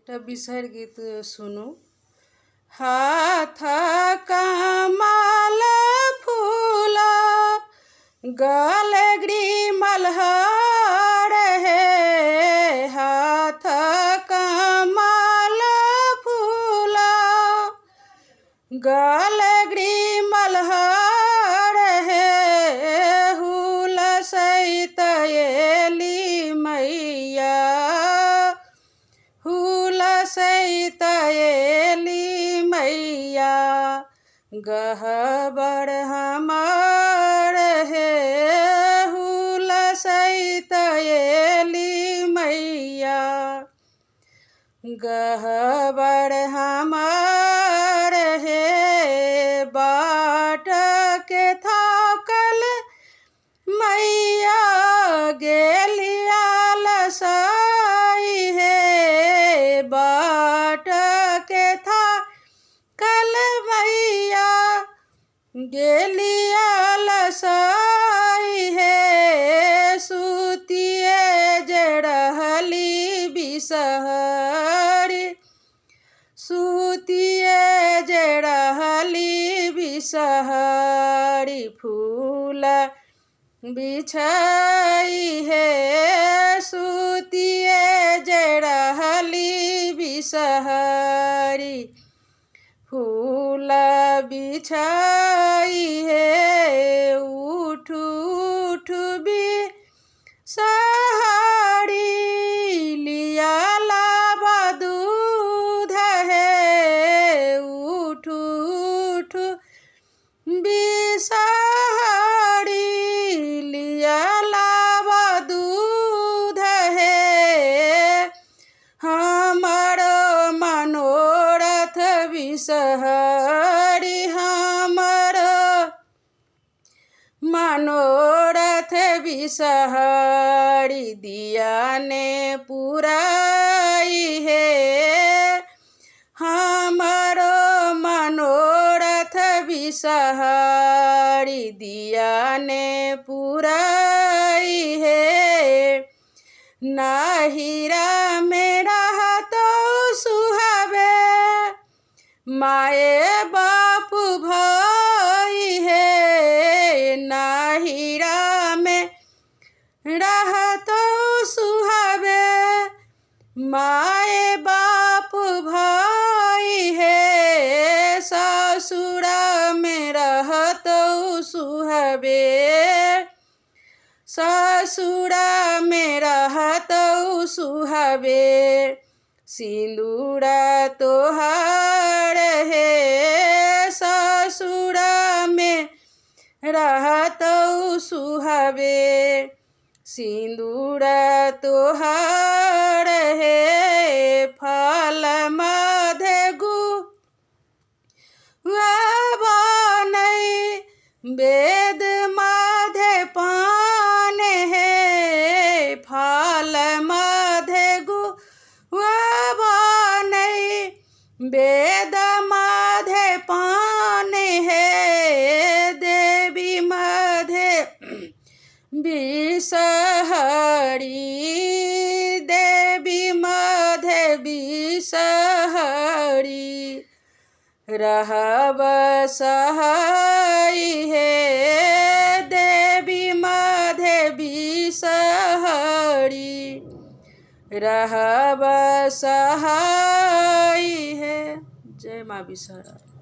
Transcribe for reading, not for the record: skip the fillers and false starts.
একটা বিষয়ের গীত শুনো। हाथ कमल फूल गले ग्रीमलहर है, हाथ कमल फूल गले ग्रीमलहर है, हुल सहित एली मैया, हुल सहित एली मैया, गहबर हमार है, हुल सहित एली मैया, गहबर हमार है, बाट के थाकल मैया गेलिया लसाई है, बाट के था कल मैया गेलिया लसाई है, सुतिए जड़हली बिसहरी, सुतिए जड़हली बिसहरी, फूल बिछाई है, सुतिए जड़हली बिसहरी, फूल बिछाई है, उठ उठ बिसहरी, लिया लाबा दूध है, उठ उठ बिसहरी, लिया लाबा दूध है, हमारो मनोरथ बिसहरी, हमारो मनोरथ बिसहरी, दिया ने पुराई है, हमारो मनोरथ बिसहरी, दिया ने पुराई है, नाहिरा मेरा तो सुहावे, माए बाप भाई है, नाहिरा में रह तो सुहावे, माए बाप भाई है, ससुरा में रह तो सुहावे, ससुरा में रह तो सुहावे, सिंदूरा तोहार है, ससुरा में रह तो सुहावे, सिंदूरा तोहार है, फल मधे गुआबानई, वेद मधे पान है, फल मधे गुआबानई, वेद मधे पान है, देवी मधे बिसहरी, देवी मधे बिसहरी, रहब सहाई है, देवी मधे बिसहरी, रहब सहाई है। जय माँ बिसहरा।